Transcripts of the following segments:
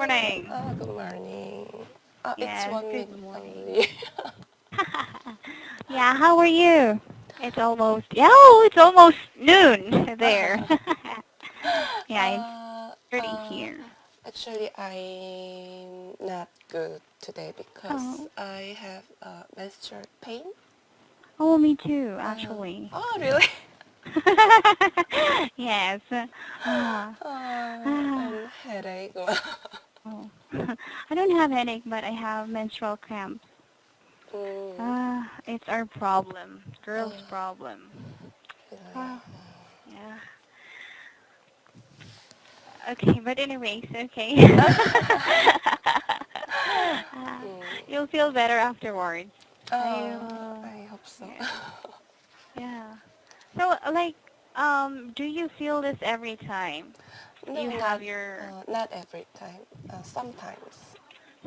morning. Good morning. It's Yes, one good minute morning. only. Yeah, how are you? It's almost noon there. Yeah, it's uh, 30 uh, here. Actually, I'm not good today because Oh, I have menstrual pain. oh, me too, actually. Oh, really? Yes. Ah, And headache. oh. I don't have headache, but I have menstrual cramps. mm, It's our problem, uh, girls' problem. really. Ah, yeah. Okay, but anyways, okay. uh, Mm, you'll feel better afterwards. I I hope so. yeah, yeah. So do you feel this every time No, you have your not every time. Sometimes.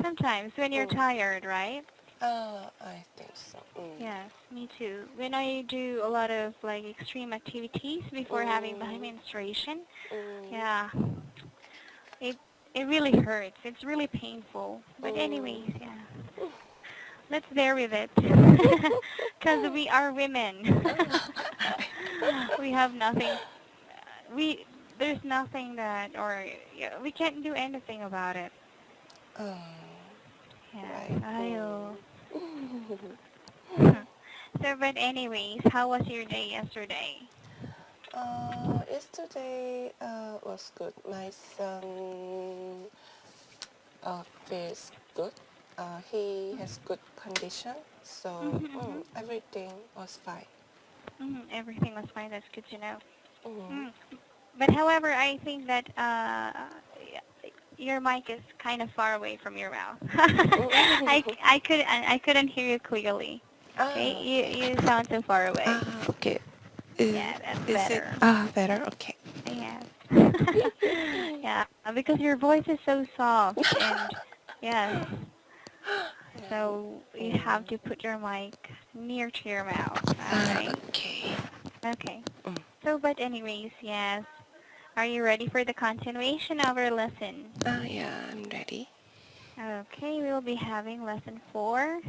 sometimes when you're Mm. tired, right? I think so. Mm. Yes, me too. When I do a lot of like extreme activities before having my Mm. menstruation, Mm. yeah, it it really hurts. It's really painful. But Mm. anyways, yeah. Let's bear with it. Because we are women. We have nothing. We There's nothing that, or yeah, we can't do anything about it. Oh, Yes, right. I. Mm. So, but anyways, how was your day yesterday? Yesterday was good. My son feels good. He has good condition, so Mm-hmm, everything was fine. Everything was fine. That's good to know. Mm. Mm. But however, I think that your mic is kind of far away from your mouth. I couldn't hear you clearly. Okay, Okay. you sound so far away. Okay. Is Yeah, that's is it better. better? Okay. Yes. Yeah, because your voice is so soft and yes, And, so you have mm, to put your mic near to your mouth. All right. okay. Okay. Mm. So, but anyways, yes. Are you ready for the continuation of our lesson? Yeah, I'm ready. Okay, we'll be having lesson 4.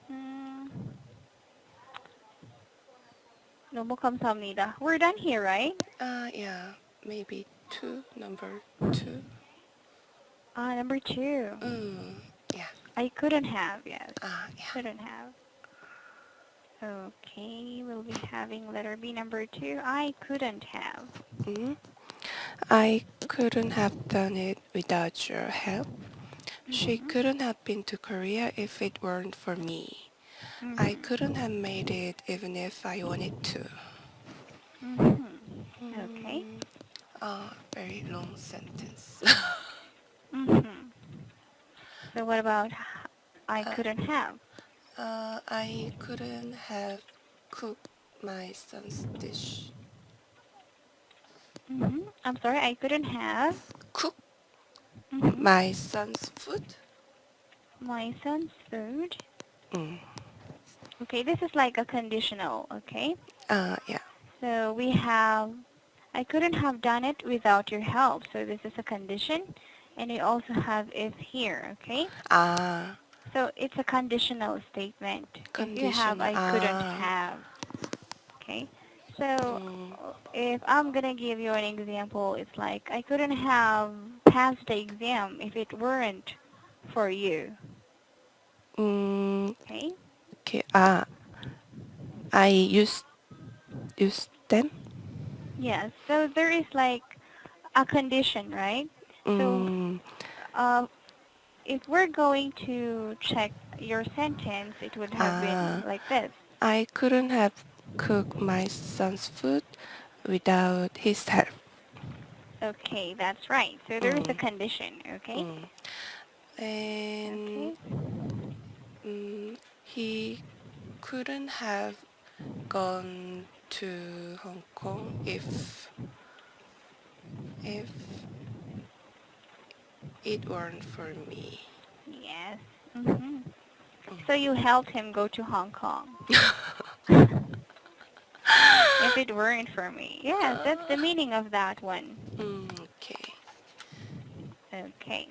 Hmm. 너무 감사합니다. We're done here, right? Yeah, maybe number two. Number 2. Mm, yeah. I couldn't have, yes. Yeah. Couldn't have. Okay, we'll be having letter B number 2. I couldn't have. Mm. I couldn't have done it without your help. She Mm-hmm. couldn't have been to Korea if it weren't for me. I couldn't Mm-hmm. have made it even if I wanted to. Mm-hmm. Okay. Mm, very long sentence. Mm-hmm. So what about I uh, couldn't have? I couldn't have cooked my son's dish. Mm-hmm. I'm sorry, I couldn't have. Cook Mm-hmm. my son's food? My son's food. Mm. Okay, this is like a conditional, okay? Yeah. So we have, I couldn't have done it without your help. So this is a condition. And we also have if here, okay? Ah, So it's a conditional statement. If you have, conditional. I couldn't have, okay? So Mm, if I'm going to give you an example, it's like, I couldn't have passed the exam if it weren't for you, mm, okay? okay. I use them. Yes, so there is like a condition, right? So Mm, uh, if we're going to check your sentence, it would have been uh, like this. I couldn't have cooked my son's food without his help. Okay, that's right. So there is a Mm, condition, okay? mm. And Okay. he couldn't have gone to Hong Kong if it weren't for me. Yes. Hmm. So Mm. you helped him go to Hong Kong. If it weren't for me. Yes, that's the Uh, meaning of that one. okay. Okay.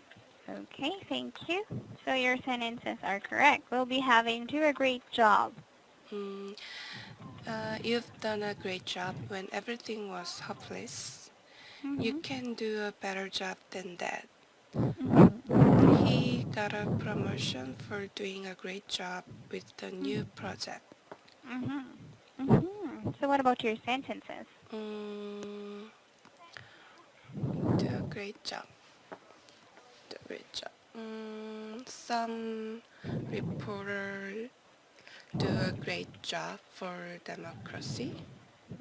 Okay, thank you. So your sentences are correct. We'll be having do a great job. Mm, you've done a great job when everything was hopeless. You Mm-hmm. can do a better job than that. Mm-hmm. He got a promotion for doing a great job with the new project. Mm-hmm. Mm-hmm. So what about your sentences? Mm, do a great job. Do a great job. Some reporter do a great job for democracy.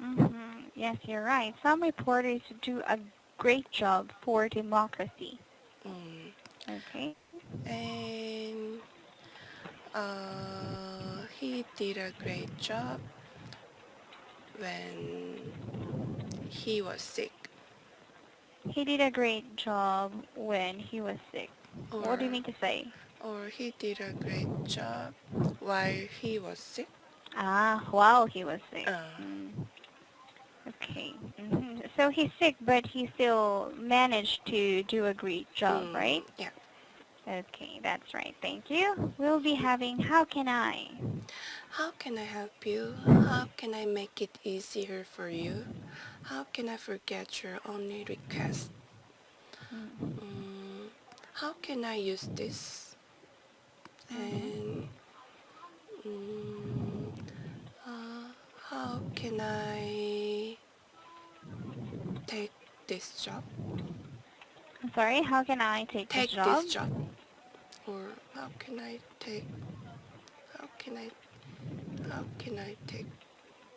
Mm-hmm. Yes, you're right. Some reporters do a great job for democracy. Mm, Okay. and he did a great job when he was sick. He did a great job when he was sick. What do you Or mean to say? or he did a great job while he was sick. Ah, while he was sick. Uh, Okay. So he's sick, but he still managed to do a great job, right? yeah. Okay, that's right. Thank you. We'll be having how can I? How can I help you? How can I make it easier for you? How can I forget your only request? Mm-hmm. Mm, how can I use this? And mm, uh, how can I take this job? I'm sorry, how can I take this Take job? this job, or how can I take? How can I? How can I take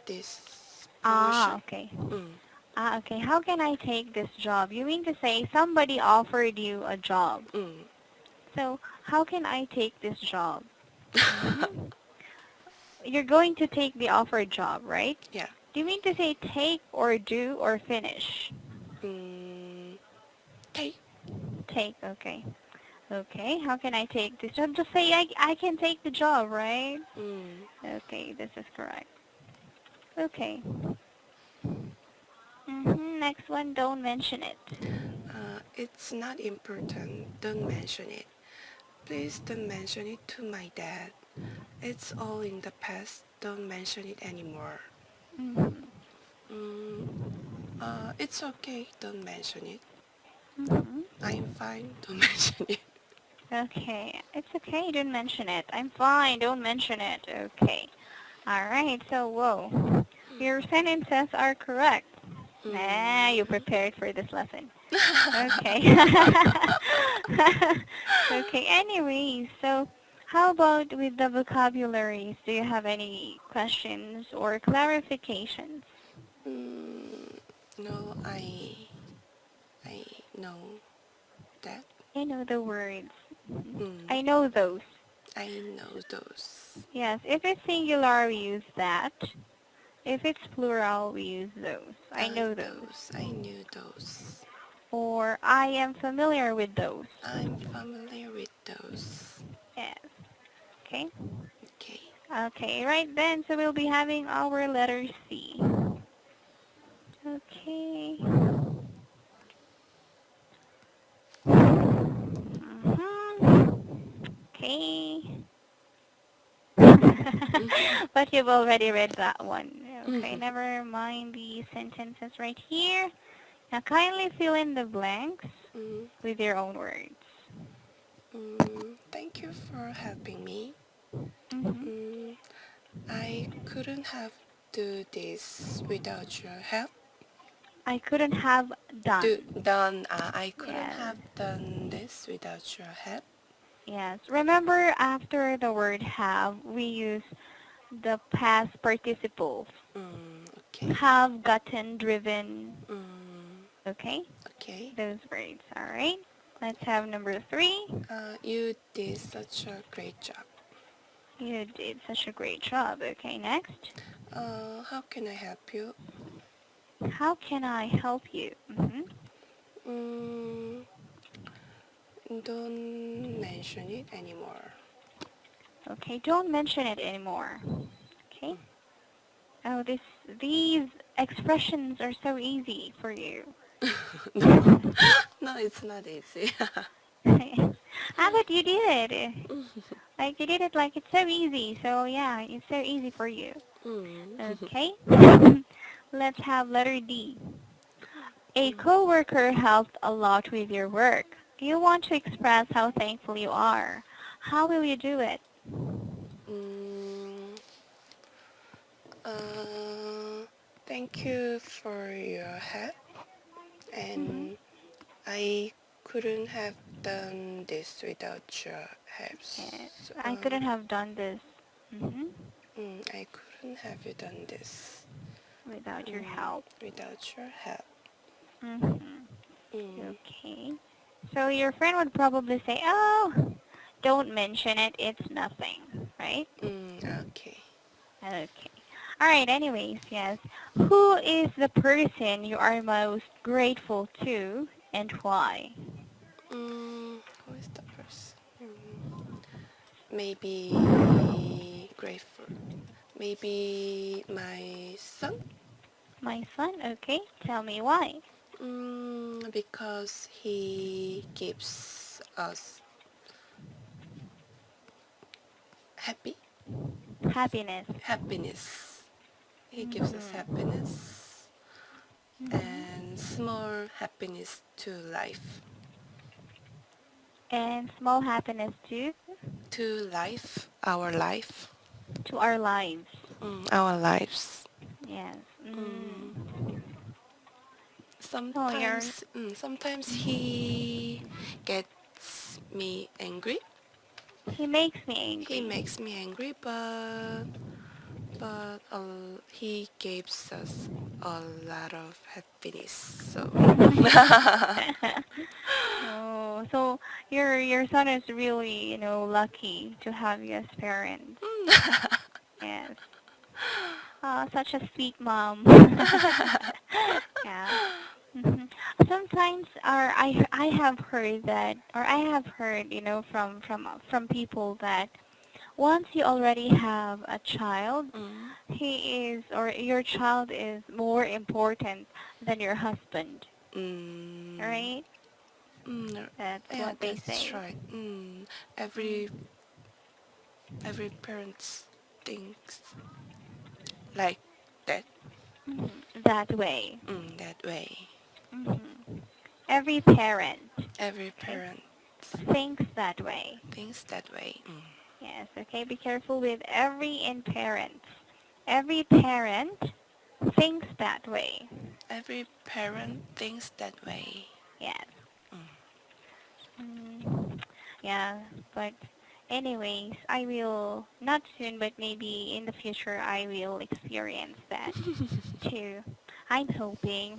this Ah, promotion? okay. Mm, Ah, okay. How can I take this job? You mean to say somebody offered you a job. mm. So, how can I take this job? Mm-hmm. You're going to take the offered job, right? Yeah. Do you mean to say take or do or finish? Mm, take. Take, okay. Okay, how can I take this job? Just say I can take the job, right? Mm, Okay, this is correct. Okay. Next one, don't mention it. it's not important. Don't mention it. Please don't mention it to my dad. It's all in the past. Don't mention it anymore. Mm-hmm. Mm, it's okay. Don't mention it. Mm-hmm. I'm fine. Don't mention it. Okay, it's okay, don't mention it. I'm fine, don't mention it. Okay. Alright, so whoa. Your sentences are correct. Nah, you Mm. prepared for this lesson. Okay. Okay, anyways, so how about with the vocabularies? Do you have any questions or clarifications? Mm, no, I know that. I know the words. Mm, I know those. I know those. Yes, if it's singular, we use that. If it's plural, we use those. I know those. Those. I knew those. Or I am familiar with those. I'm familiar with those. Yes. Okay. Okay. Okay, right then, so we'll be having our letter C. Okay. Okay. But you've already read that one. Okay, Mhm. never mind the sentences right here. Now kindly fill in the blanks Mm, with your own words. thank you for helping me. hmm Mm, I couldn't have do this without your help. I couldn't have done. I couldn't Yes. have done this without your help. Yes. Remember after the word have, we use the past participles. Okay. Have, gotten, driven. Mm, Okay? okay. Those words. All right. Let's have number 3. You did such a great job. You did such a great job. Okay, next. How can I help you? How can I help you? Mm, don't mention it anymore. Okay, don't mention it anymore. Okay. Oh, these expressions are so easy for you. No, no, it's not easy. But you did it. Like you did it like it's so easy. So yeah, it's so easy for you. Mm. Okay. Let's have letter D. A coworker helped a lot with your work. You want to express how thankful you are. How will you do it? Mm, uh, Thank you for your help, Hmm. and I couldn't have done this without your help. Yes, So, I couldn't have done this hmm I couldn't have you done this without your help. without your help. Hmm. Mm, Okay. So your friend would probably say, "Oh, don't mention it. It's nothing." Right? okay. Okay. All right. Anyways, yes. Who is the person you are most grateful to and why? Who is the person? Maybe grateful. Maybe my son. My son. Okay. Tell me why. Because he gives us happy Happiness. happiness. He gives us Hmm. happiness Hmm. and small happiness to life. And small happiness too To life, our life, to our lives. our lives. Yes. Mm, Oh, you're. sometimes he gets me angry. He makes me He angry. makes me angry, but he gives us a lot of happiness. So Oh, so your son is really, lucky to have you as parents. Yes. Such a sweet mom. Yeah. hmm Sometimes, I have heard that, or I have heard, from people that once you already have a child, mm, he is, or your child is more important than your husband, mm, right? mm, That's yeah, what they that's say. right. Every Mm. every parent thinks like that. That way. That way. hmm Every parent, Every okay, parent thinks that way. thinks that way. Yes, okay, be careful with every in parents. Every parent thinks that way. Every parent thinks that way. Yes. Mm. Mm, yeah, but anyways, I will, not soon, but maybe in the future, I will experience that too. I'm hoping.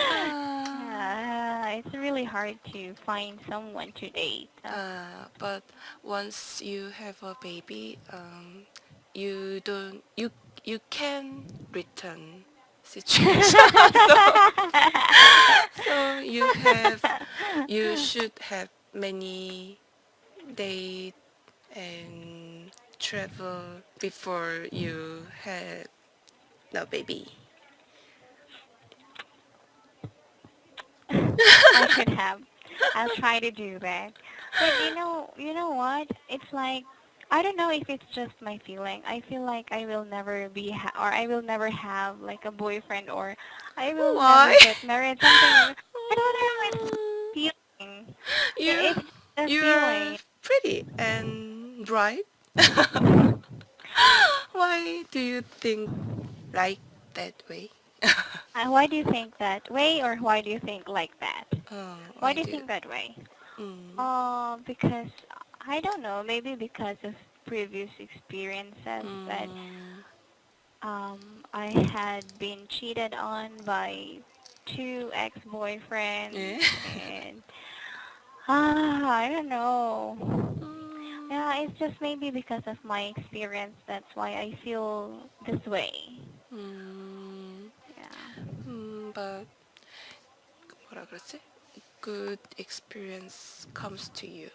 Ah. It's really hard to find someone to date. But once you have a baby, you don't you can return situation. So you should have many date and travel before you have the baby. I should have. I'll try to do that. But you know what? It's like I don't know if it's just my feeling. I feel like I will never or I will never have like a boyfriend, or I will never Why? get married. Something like that. I don't know. It's feeling. you It's a you're feeling. pretty and bright. Why do you think like that way? Why do you think that way, or why do you think like that? Why Why do you do you? think that way? Mm, Because I don't know. Maybe because of previous experiences that mm, I had been cheated on by two ex-boyfriends, yeah. and I don't know. Mm, Yeah, it's just maybe because of my experience. That's why I feel this way. mm, Yeah. but 뭐라 그러지? Good experience comes to you.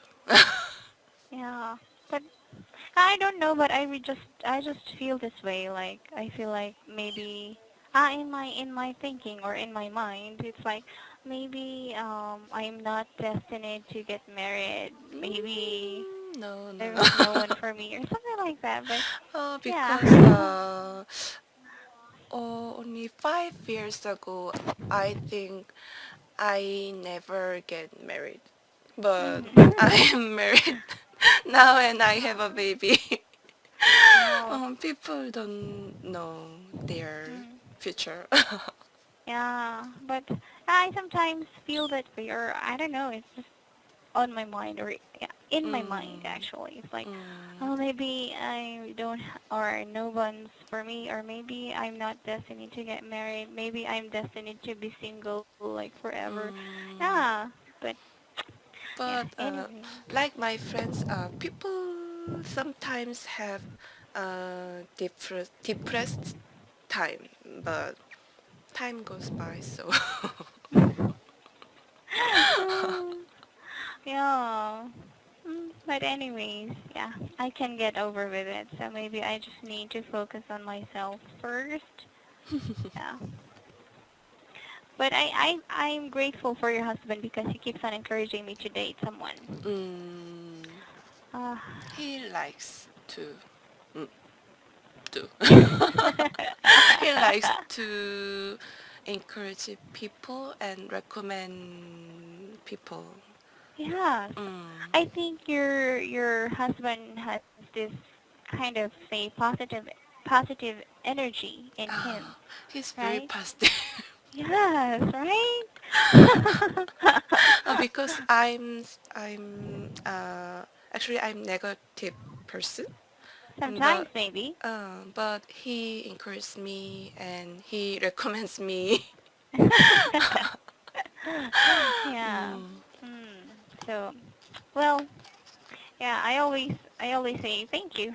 Yeah. But I don't know, but I just feel this way. Like I feel like maybe in my thinking or in my mind, it's like maybe I'm not destined to get married. Maybe No, no, there no. was no one for me or something like that. But yeah. Because only 5 years ago, I think I never get married. But I Mhm. am married now and I have a baby. Oh. People don't know their Mm. future. Yeah, but I sometimes feel that fear. I don't know. It's just on my mind or yeah, in my mind mm, actually. It's like, mm, oh, maybe I don't or no one's for me, or maybe I'm not destined to get married. Maybe I'm destined to be single like forever. mm. Yeah, but yeah. But Anyway. like my friends, people sometimes have depressed time, but time goes by, so Yeah. But anyways, yeah, I can get over with it. So maybe I just need to focus on myself first. Yeah. But I'm grateful for your husband because he keeps on encouraging me to date someone. mm, Uh, he likes mm, to he likes to encourage people and recommend people. yes. Mm. I think your husband has this kind of say positive energy in him, He's very right? positive. Yes, right? Because actually I'm negative person, Sometimes but maybe. he encourages me and he recommends me. Yeah. mm, Mm. So, well, yeah, I always say thank you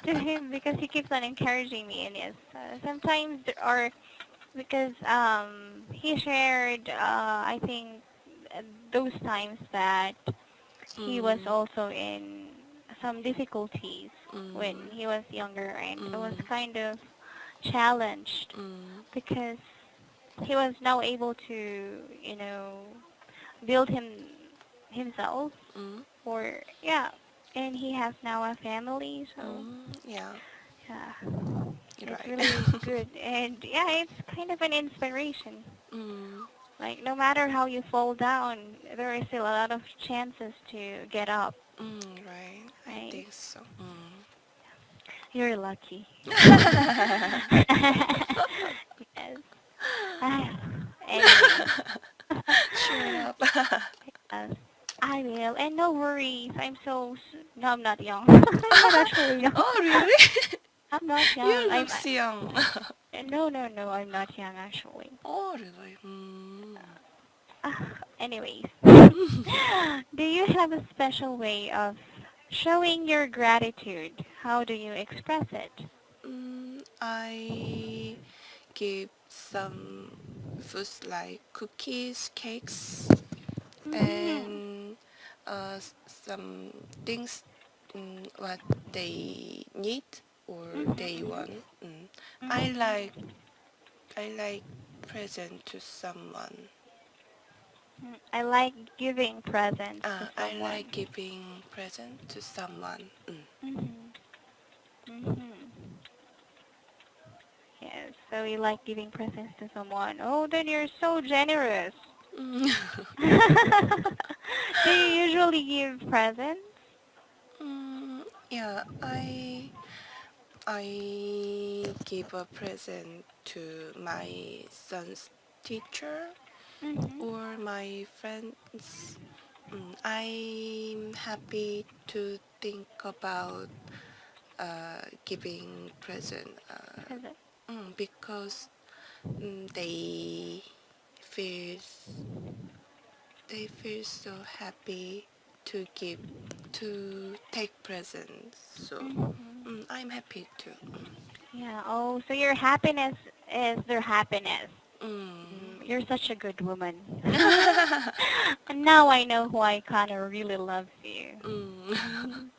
to him because he keeps on encouraging me, and yes, sometimes there are because he shared I think those times that he was mm, also in some difficulties when mm, he was younger and was mm, kind of challenged mm, because he was now able to build himself mm, or yeah, and he has now a family, so yeah, yeah, you're it's right. really good. And yeah, it's kind of an inspiration. mm, Like no matter how you fall down, there is still a lot of chances to get up, right, I right? think so. You're lucky. Yes. Ah, anyways. Shut up. Yes, I will. And no worries. No, I'm not young. I'm not actually young. Oh, really? I'm not young. You look young. No, no, no. I'm not young actually. Oh, really? Anyways, do you have a special way of showing your gratitude? How do you express it? I give some foods like cookies, cakes, Mhm. and some things what they need or Mhm. they Mhm. want. I Mhm. like I like present to someone. I like giving presents to I like someone. giving present to someone. Mhm. Mhm. Yes, so you like giving presents to someone. Oh, then you're so generous. Mm. Do you usually give presents? Yeah, I give a present to my son's teacher Mhm. or my friends. I'm happy to think about giving present Present. because mm, they feel they feel so happy to give to take presents. So Mhm. I'm happy too. Yeah. Oh, so your happiness is their happiness. Mm. You're such a good woman. And now I know why Connor really loves you. Mm.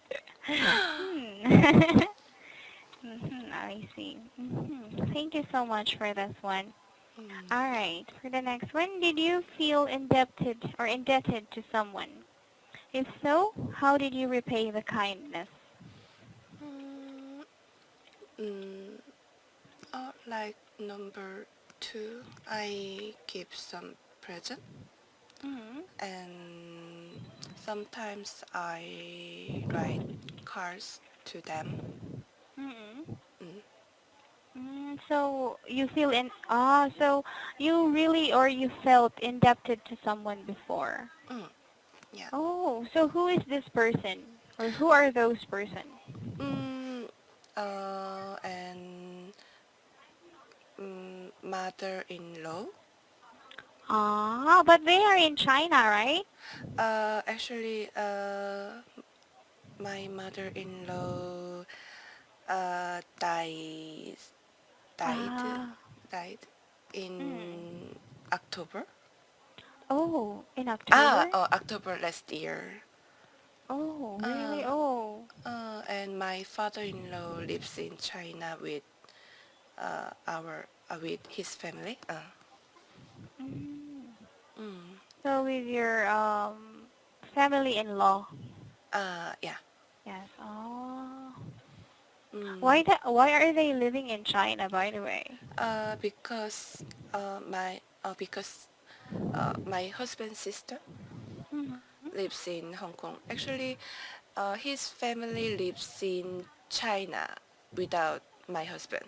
Hmm. I see. Thank you so much for this one. Mm. All right. For the next one, did you feel indebted to someone? If so, how did you repay the kindness? Mm, mm, like number two, I give some present, Mm-hmm. and sometimes I write cards to them. Mm-hmm. Mm. So you feel so you really or you felt indebted to someone before. Mm. Yeah. Oh, so who is this person? Or who are those person? Mm, and mother-in-law. But they are in China, right? Actually, my mother-in-law died died Ah. died Mm. in October. Oh, in October? October last year. Oh, really? Uh, Oh. and my father-in-law lives in China with our with his family. Mm. Mm, So with your family-in-law. yeah. Yes. Oh. Mm, Why are they living in China, by the way? because my husband's sister Mm-hmm. lives in Hong Kong. Actually, his family lives in China without my husband.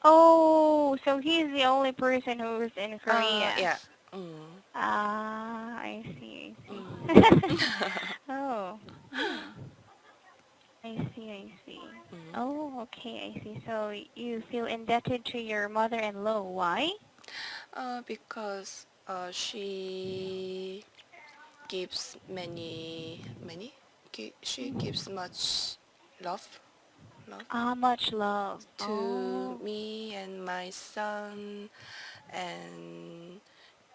Oh, so he's the only person who's in Korea. Yeah. Mm, Ah, I see, mm, I see. Oh, hmm. I see. mm. Oh, okay, I see. So you feel indebted to your mother-in-law. Why? Because she gives she gives much love love Much love. to Oh. me and my son, and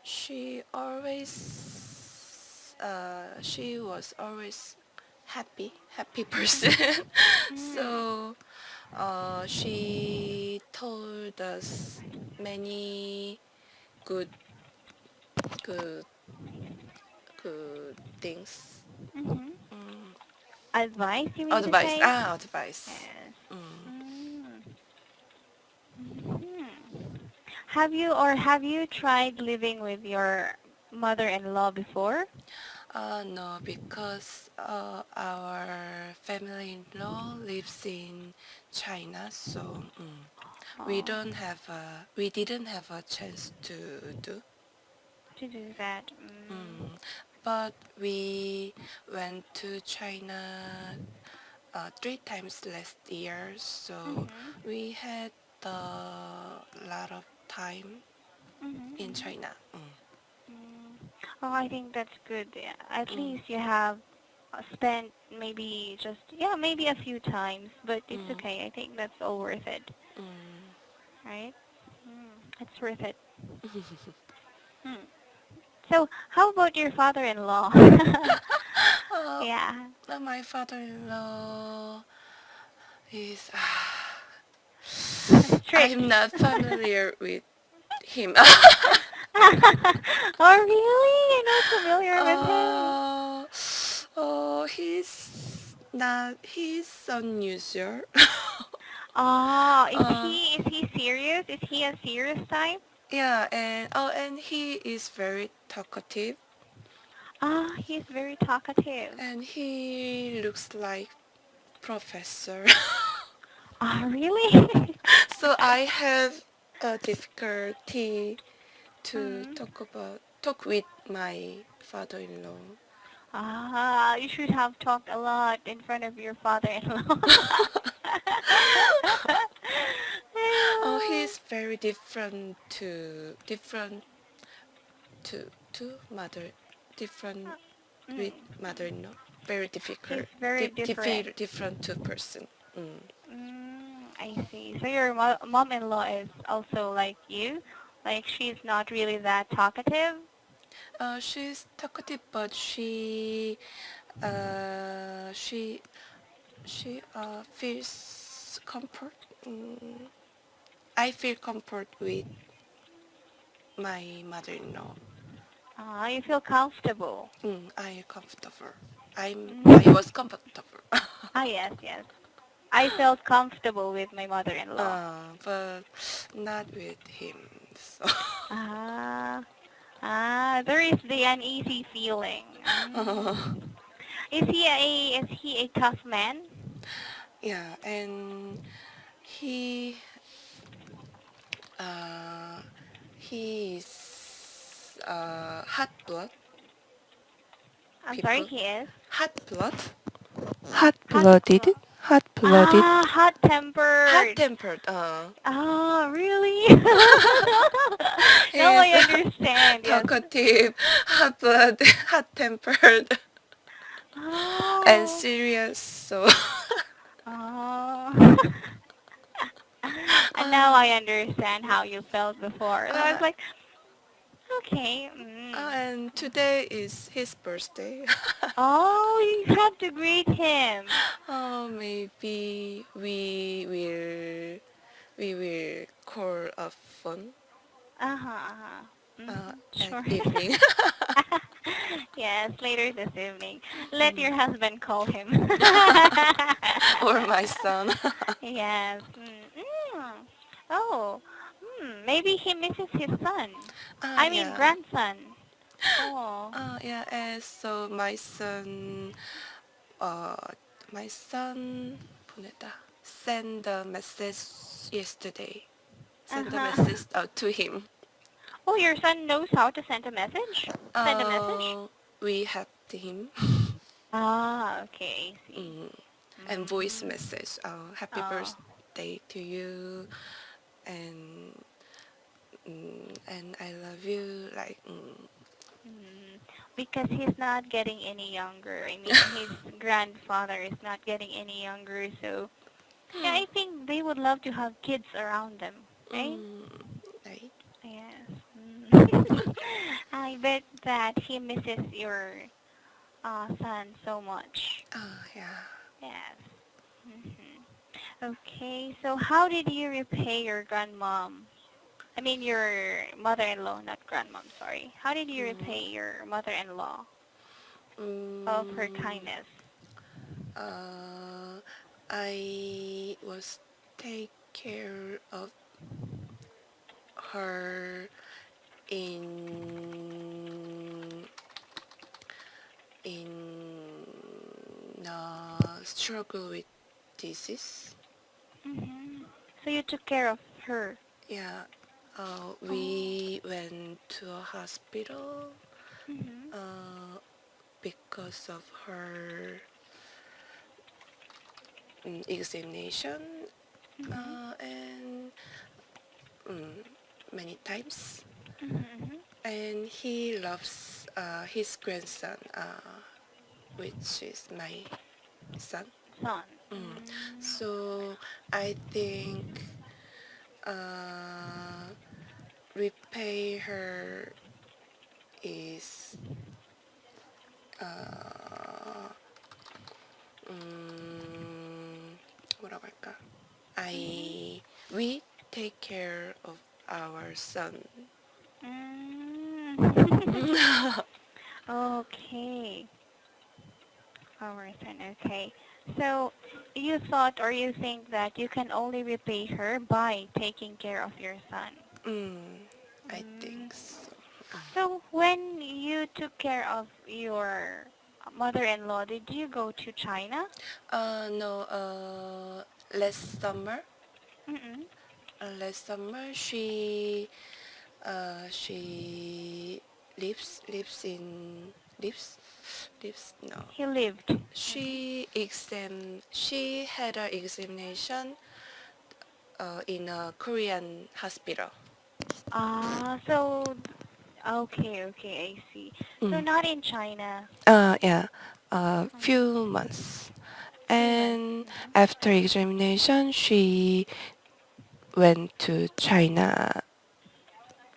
she was always happy person. Mm. So she told us many good good good things. Mm-hmm. Mm. Advice, you mean to Advice. say? Advice. Yes. Mm. Mm. Hmm. Have you tried living with your mother-in-law before? No, because our family-in-law lives in China, so Oh, we didn't have a chance to do. to do that. Mm. But we went to China 3 times last year, so Mm-hmm. we had a lot of time in Mm-hmm. China. Oh, I think that's good. Yeah, at Mm. least you have spent maybe just, yeah, maybe a few times, but it's Mm. okay. I think that's all worth it, Mm. right? It's worth it. Hmm. So, how about your father-in-law? uh, Yeah. my father-in-law is Strict. I'm not familiar with him. Oh, really? You're not familiar with him? uh, he's unusual. Is uh, he serious? Is he a serious type? yeah, and he is very talkative, He's very talkative. and he looks like professor. Really? So I have a difficulty to Mm. talk with my father-in-law. You should have talked a lot in front of your father-in-law. Oh, Yeah. he's very different to mother, different with Mm. mother-in-law. Very He's difficult, very different. different to person. Mm. I see. So your mom-in-law is also like you? Like she's not really that talkative? She's talkative, but uh, she she feels comfort. mm, I feel comfort with my mother-in-law. You feel comfortable. I am comfortable. I Mm. was comfortable. Ah, yes, yes. I felt comfortable with my mother-in-law. But not with him. So Ah, there is the uneasy feeling. Is he a tough man? yeah, and he uh, he is hot blood I'm sorry, people. he is Hot blood. Hot hot. blooded. Hot blooded. Hot Hot-tempered. tempered. Ah, really? Now He's I understand. Yes. talkative, hot blooded, hot tempered, and Oh. serious. So Oh. And now uh, I understand how you felt before. And I was uh, like, okay. Mm. and today is his birthday. Oh, you have to greet him. Maybe we will call a phone Uh-huh, uh-huh. at Sure. evening. Yes, later this evening. Let Mm. your husband call him. Or my son. Yes. Oh, maybe he misses his son. I mean Yeah. grandson. Oh. Yeah, and so uh, my son 보냈다. Send a message yesterday. Send a Uh-huh. message to him. Oh, your son knows how to send a message? Send a message? Uh, we helped him. Ah, okay, I see. Mm. And voice Mm. message. Happy Oh. birthday to you, and and I love you. Like Mm. Because he's not getting any younger. I mean, his grandfather is not getting any younger, so yeah, I think they would love to have kids around them, right? mm, right. Yes. Mm. I bet that he misses your son so much. Yeah. Yes. Okay, so how did you repay your grandmom? I mean, your mother-in-law, not grandmom, sorry. How did you repay Mm, your mother-in-law of her mm, kindness? uh, I was take care of her in in struggle with disease. Mm-hmm. So you took care of her. Yeah, Oh. we went to a hospital Mm-hmm. uh, because of her examination Mm-hmm. and mm, many times. Mm-hmm. And he loves his grandson, which is my son. Son. Mm. Mm. So I think uh, repay her is uh, 뭐라고 할까? Mm-hmm. We take care of our son. Mm. Okay. Our son. Okay. So you thought or you think that you can only repay her by taking care of your son. I Mm. think so. So when you took care of your mother-in-law, did you go to China? No, Mm-mm. last summer she lives in lives no He lived. Mm-hmm. she had her examination in a Korean hospital. So okay, okay, I see. So Mm. not in China. Yeah, a Mm. few months. Few months. And after examination, she went to China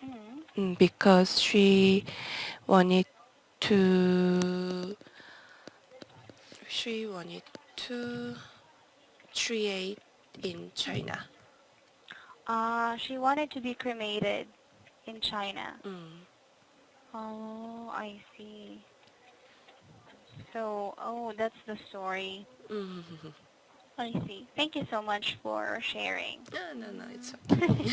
Mm-hmm. because wanted to she wanted to create in China. She wanted to be cremated in China. Mm. Oh, I see. So, oh, that's the story. Mm. I see. Thank you so much for sharing. No, no, no, it's okay.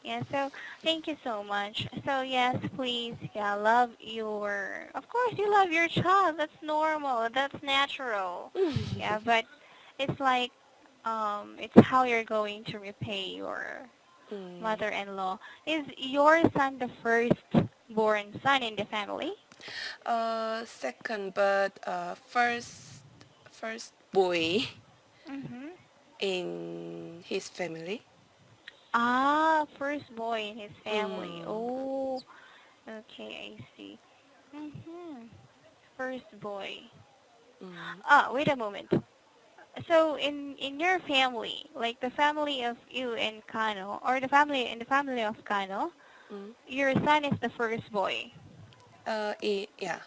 Yeah, so thank you so much. So yes, please, yeah, love your, of course you love your child. That's normal. That's natural. Yeah, but it's like, it's how you're going to repay your Mm. mother-in-law. Is your son the first born son in the family? Second, but first boy Mm-hmm. in his family. Ah, first boy in his family. Mm. Oh, okay, I see. Mm-hmm. First boy. Mm. Ah, wait a moment. So in your family, like the family of you and Kano, or the family of Kano, Mm. your son is the first boy. Yeah.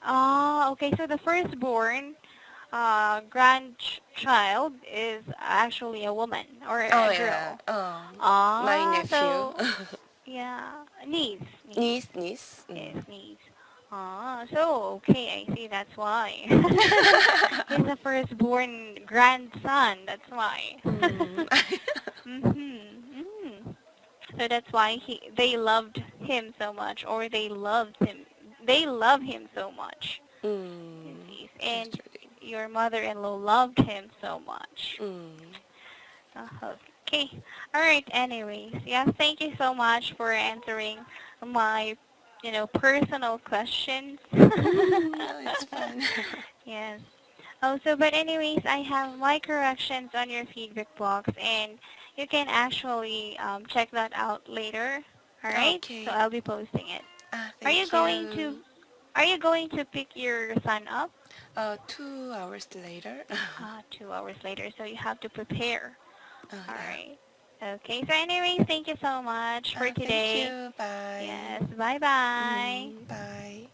Ah, okay. So the firstborn grandchild is actually a woman or Oh a yeah. girl. My Ah, nephew. so yeah, niece, Niece. yes, Mm. niece. Ah, so okay, I see. That's why he's the firstborn grandson. That's why. Mm. Mhm. Mm. So that's why they loved him so much, or they loved him. They love him so much. Yes, Mm. yes. And Actually. your mother-in-law loved him so much. Mm. Okay. All right. Anyways, yeah. Thank you so much for answering my, personal questions. No, it's fun. Yes. Oh, so but anyways, I have my corrections on your feedback box, and you can actually check that out later. All right. So Okay. I'll be posting it. Are you Thank going to you. Are you going to pick your son up? 2 hours later. 2 hours later, so you have to prepare. All Yeah. right. Okay. So anyways, thank you so much for Thank today. you. Bye. Yes. Bye-bye. Bye.